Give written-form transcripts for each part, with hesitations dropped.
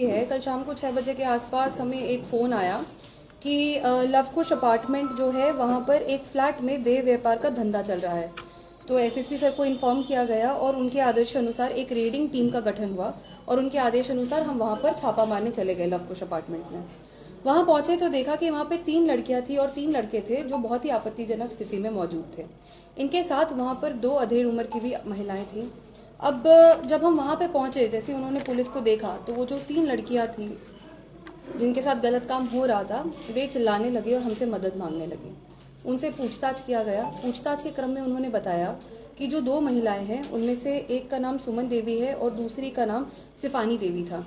है कल शाम को 6 बजे के आसपास हमें एक फ़ोन आया कि लवकुश अपार्टमेंट जो है वहाँ पर एक फ्लैट में देह व्यापार का धंधा चल रहा है। तो एसएसपी सर को इन्फॉर्म किया गया और उनके आदेश अनुसार एक रेडिंग टीम का गठन हुआ और उनके आदेश अनुसार हम वहाँ पर छापा मारने चले गए लवकुश अपार्टमेंट में। वहाँ पहुंचे तो देखा कि वहाँ पे 3 लड़कियां थी और 3 लड़के थे जो बहुत ही आपत्तिजनक स्थिति में मौजूद थे। इनके साथ वहाँ पर 2 अधेड़ उम्र की भी महिलाएं थी। अब जब हम वहाँ पे पहुंचे, जैसे उन्होंने पुलिस को देखा तो वो जो 3 लड़कियां थी जिनके साथ गलत काम हो रहा था वे चिल्लाने लगे और हमसे मदद मांगने लगी। उनसे पूछताछ किया गया। पूछताछ के क्रम में उन्होंने बताया कि जो 2 महिलाएं हैं उनमें से एक का नाम सुमन देवी है और दूसरी का नाम सिफानी देवी था।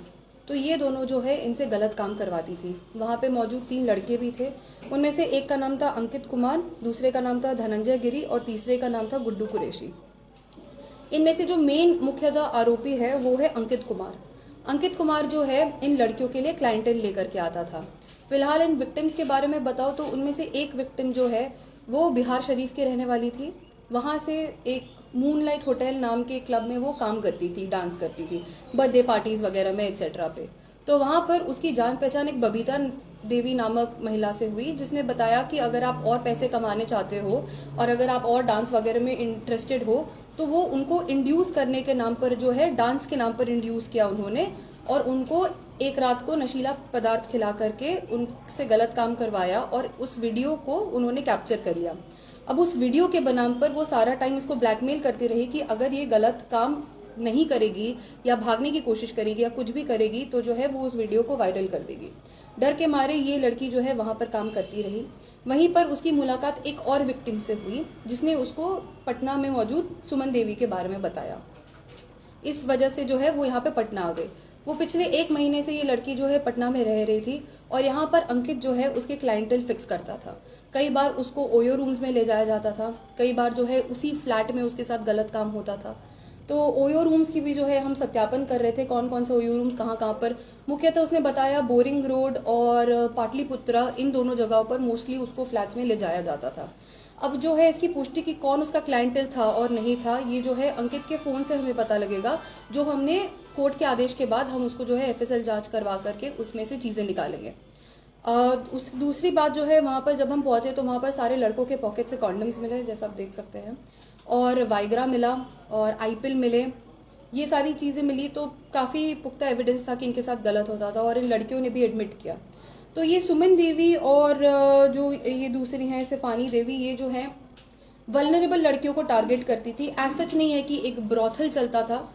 तो ये दोनों जो है इनसे गलत काम करवाती थी। वहाँ पे मौजूद 3 लड़के भी थे। उनमें से एक का नाम था अंकित कुमार, दूसरे का नाम था धनंजय गिरी और तीसरे का नाम था गुड्डू कुरैशी। इनमें से जो मेन मुख्यतः आरोपी है वो है अंकित कुमार। अंकित कुमार जो है इन लड़कियों के लिए क्लाइंटेल लेकर के आता था। फिलहाल इन विक्टिम्स के बारे में बताओ तो उनमें से एक विक्टिम जो है वो बिहार शरीफ के रहने वाली थी। वहां से एक मूनलाइट होटल नाम के क्लब में वो काम करती थी, डांस करती थी बर्थडे पार्टीज वगैरह में एक्सेट्रा पे। तो वहां पर उसकी जान पहचान एक बबीता देवी नामक महिला से हुई, जिसने बताया कि अगर आप और पैसे कमाने चाहते हो और अगर आप और डांस वगैरह में इंटरेस्टेड हो तो वो उनको इंड्यूस करने के नाम पर जो है डांस के नाम पर इंड्यूस किया उन्होंने और उनको एक रात को नशीला पदार्थ खिला करके उनसे गलत काम करवाया और उस वीडियो को उन्होंने कैप्चर कर लिया। अब उस वीडियो के बनाम पर वो सारा टाइम इसको ब्लैकमेल करती रही कि अगर ये गलत काम नहीं करेगी या भागने की कोशिश करेगी या कुछ भी करेगी तो जो है वो उस वीडियो को वायरल कर देगी। डर के मारे ये लड़की जो है वहां पर काम करती रही। वहीं पर उसकी मुलाकात एक और विक्टिम से हुई जिसने उसको पटना में मौजूद सुमन देवी के बारे में बताया। इस वजह से जो है वो यहाँ पे पटना आ गई। वो पिछले 1 महीने से ये लड़की जो है पटना में रह रही थी और यहाँ पर अंकित जो है उसके क्लाइंटेल फिक्स करता था। कई बार उसको ओयो रूम्स में ले जाया जाता था, कई बार जो है उसी फ्लैट में उसके साथ गलत काम होता था। तो ओयो रूम्स की भी जो है हम सत्यापन कर रहे थे, कौन कौन से ओयो रूम्स कहाँ कहाँ पर। मुख्यतः उसने बताया बोरिंग रोड और पाटलिपुत्रा, इन दोनों जगहों पर मोस्टली उसको फ्लैट्स में ले जाया जाता था। अब जो है इसकी पुष्टि की कौन उसका क्लाइंटेल था और नहीं था ये जो है अंकित के फोन से हमें पता लगेगा, जो हमने कोर्ट के आदेश के बाद हम उसको जो है एफएसएल जांच करवा करके उसमें से चीजें निकालेंगे। उस दूसरी बात जो है वहां पर जब हम पहुंचे तो वहां पर सारे लड़कों के पॉकेट से कॉन्डम्स मिले, जैसा आप देख सकते हैं, और वाइग्रा मिला और आईपिल मिले। ये सारी चीजें मिली तो काफी पुख्ता एविडेंस था कि इनके साथ गलत होता था और इन लड़कियों ने भी एडमिट किया। तो ये सुमन देवी और जो ये दूसरी हैं सिफानी देवी, ये जो है वल्नरेबल लड़कियों को टारगेट करती थी। ऐसा सच नहीं है कि एक ब्रॉथल चलता था,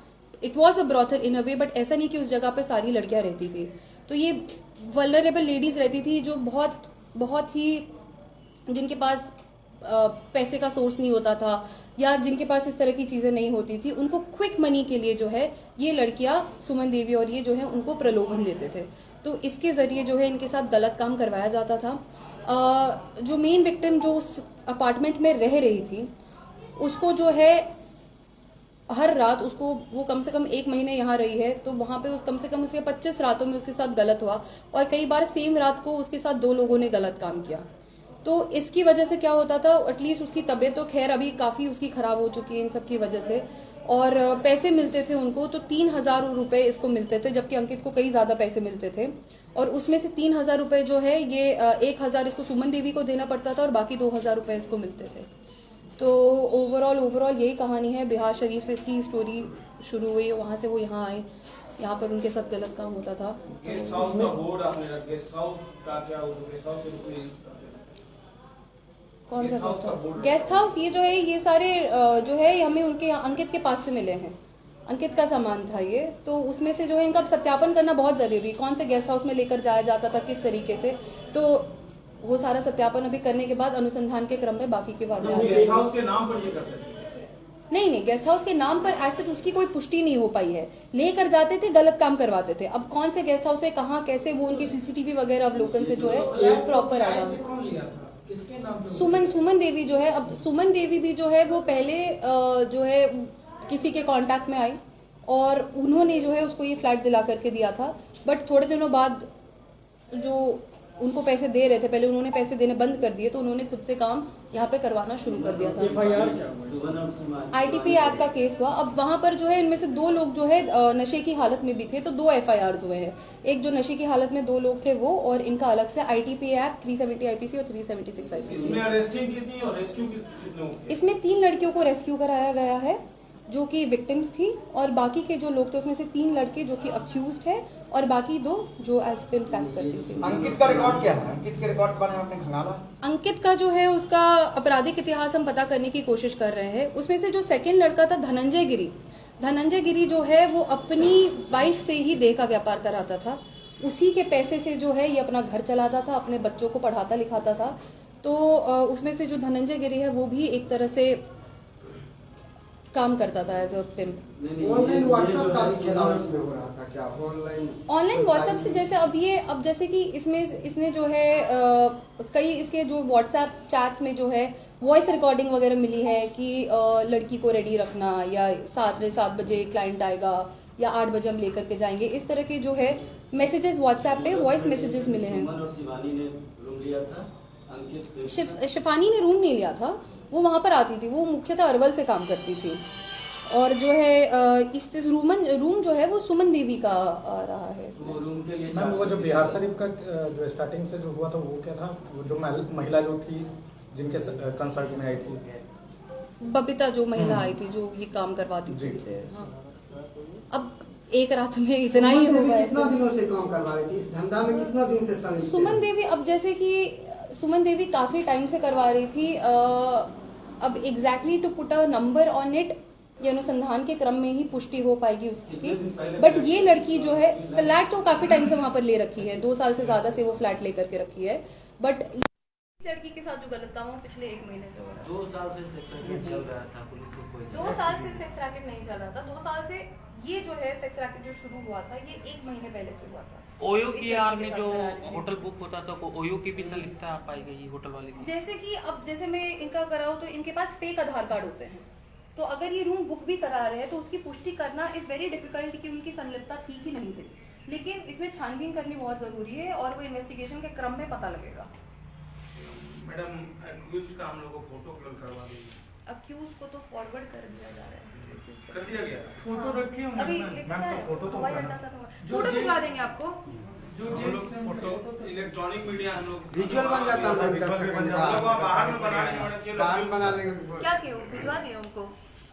it was a brothel in a way, but ऐसा नहीं कि उस जगह पे सारी लड़कियां रहती थी। तो ये वल्नरेबल लेडीज रहती थी जो बहुत बहुत ही, जिनके पास पैसे का सोर्स नहीं होता था या जिनके पास इस तरह की चीजें नहीं होती थी, उनको क्विक मनी के लिए जो है ये लड़कियां सुमन देवी और ये जो है उनको प्रलोभन देते थे। तो इसके जरिए जो है इनके साथ गलत काम करवाया जाता था। जो मेन विक्टिम जो उस अपार्टमेंट में रह रही थी उसको जो है हर रात उसको, वो कम से कम 1 महीने यहाँ रही है तो वहां पे कम से कम उसके 25 रातों में उसके साथ गलत हुआ और कई बार सेम रात को उसके साथ 2 लोगों ने गलत काम किया। तो इसकी वजह से क्या होता था, एटलीस्ट उसकी तबीयत तो खैर अभी काफी उसकी खराब हो चुकी है इन सब की वजह से, और पैसे मिलते थे उनको तो 3,000 रुपए इसको मिलते थे, जबकि अंकित को कई ज्यादा पैसे मिलते थे। और उसमें से 3,000 रुपए जो है ये 1,000 इसको सुमन देवी को देना पड़ता था और बाकी 2,000 रुपए इसको मिलते थे। तो ओवरऑल यही कहानी है। बिहार शरीफ से इसकी स्टोरी शुरू हुई, वहां से वो यहाँ आए, यहाँ पर उनके साथ गलत काम होता था। गेस्ट हाउस का बोर्ड आपने, गेस्ट हाउस का क्या, गेस्ट हाउस के रूप में कौन सा गेस्ट हाउस? गेस्ट हाउस ये जो है ये सारे जो है हमें उनके अंकित के पास से मिले हैं, अंकित का सामान था ये। तो उसमें से जो है इनका सत्यापन करना बहुत जरूरी, कौन से गेस्ट हाउस में लेकर जाया जाता था किस तरीके से, तो वो सारा सत्यापन अभी करने के बाद अनुसंधान के क्रम में बाकी की बातें आगे। गेस्ट हाउस के नाम पर ये करते थे? नहीं, गेस्ट हाउस के नाम पर ऐसे उसकी कोई पुष्टि नहीं हो पाई है। लेकर जाते थे, गलत काम करवाते थे। अब कौन से गेस्ट हाउस में कहाँ कैसे, वो उनकी सीसीटीवी वगैरह अवलोकन से जो है प्रॉपर आएगा। सुमन देवी जो है, अब सुमन देवी भी जो है वो पहले जो है किसी के कांटेक्ट में आई और उन्होंने जो है उसको ये फ्लैट दिला करके दिया था, बट थोड़े दिनों बाद जो उनको पैसे दे रहे थे, पहले उन्होंने पैसे देने बंद कर दिए तो उन्होंने खुद से काम यहाँ पे करवाना शुरू कर दिया था। ITP एक्ट का केस हुआ। अब वहां पर जो है इनमें से 2 लोग जो है नशे की हालत में भी थे, तो 2 FIRs हुए हैं। एक जो नशे की हालत में 2 लोग थे वो, और इनका अलग से ITP एक्ट 370 IPC और 376 IPC। इसमें अरेस्टिंग कितनी और रेस्क्यू कितने हुए? इसमें 3 लड़कियों को रेस्क्यू कराया गया है जो कि विक्टिम्स थी, और बाकी के जो लोग थे उसमें से 3 लड़के जो कि अक्यूज्ड है और बाकी 2 जो एज पिम्प्स एक्ट करती थी। अंकित का रिकॉर्ड क्या है? अंकित के रिकॉर्ड के बारे में आपने खंगाला? अंकित का जो है उसका आपराधिक इतिहास हम पता करने की कोशिश कर रहे हैं। उसमें से जो सेकंड लड़का था धनंजय गिरी जो है वो अपनी वाइफ से ही देह का व्यापार कराता था। उसी के पैसे से जो है ये अपना घर चलाता था, अपने बच्चों को पढ़ाता लिखाता था। तो उसमें से जो धनंजय गिरी है वो भी एक तरह से काम करता था as a pimp. Online WhatsApp का भी खेला इसमें हो रहा था क्या? ऑनलाइन व्हाट्सएप से जैसे अब जैसे कि इसने जो है कई इसके जो व्हाट्सएप चैट्स में जो है वॉइस रिकॉर्डिंग वगैरह मिली है कि लड़की को रेडी रखना, या 7 बजे क्लाइंट आएगा, या 8 बजे हम लेकर के जाएंगे, इस तरह के जो है मैसेजेस व्हाट्सएप पे वॉइस मैसेजेस मिले हैं। शिफानी ने रूम नहीं लिया था, वो वहां पर आती थी, वो मुख्यतः अरवल से काम करती थी। और जो है इस रूम जो है वो सुमन देवी का रहा है। मैम वो जो बिहार शरीफ का जो स्टार्टिंग से जो हुआ था वो क्या था? वो जो महिला जो थी जिनके कंसल्ट में आई थी, बबीता जो महिला आई थी जो ये काम करवाती थी उनसे। हाँ। अब एक रात में इतना ही होगा। कितना दिनों से काम करवा रही थी इस धंधा में? कितना दिन से संलिप्त? सुमन देवी अब जैसे कि सुमन देवी काफी टाइम से करवा रही थी। अब exactly to put a number on it ये अनुसंधान के क्रम में ही पुष्टि हो पाएगी उसकी। बट ये लड़की जो है फ्लैट तो काफी टाइम से वहां पर ले रखी है, 2 साल से ज्यादा से वो फ्लैट लेकर के रखी है। बट लड़की के साथ जो गलत काम हुआ पिछले 1 महीने से हो रहा है। 2 साल से सेक्स रैकेट चल रहा था, पुलिस को कोई 2 साल से सेक्स रैकेट नहीं चल रहा था। 2 साल से ये जो है सेक्स रैकेट जो शुरू हुआ था ये 1 महीने पहले से हुआ था। ओयो की यार में जो होटल बुक होता था ओयो की भी संलिप्तता पाई गई होटल वाले की। जैसे कि अब जैसे मैं इनका कराऊं तो इनके पास फेक आधार कार्ड होते हैं, तो अगर ये रूम बुक भी करा रहे हैं तो उसकी पुष्टि करना इज वेरी डिफिकल्ट कि उनकी संलिप्तता थी कि नहीं थी। लेकिन इसमें छानबीन करनी बहुत जरूरी है और वो इन्वेस्टिगेशन के क्रम में पता लगेगा। मैडम अक्यूज का हम लोग को फोटो क्लिक करवा दीजिए। अक्यूज को तो फॉरवर्ड कर दिया जा रहा है। कर दिया गया फोटो रखी है अभी फोटो तो फोटो भिजवा देंगे आपको। फोटो इलेक्ट्रॉनिक मीडिया हम लोग विजुअल बन जाता है, बाहर में बना लेंगे। बाहर बना लेंगे। क्या भिजवा दिए उनको।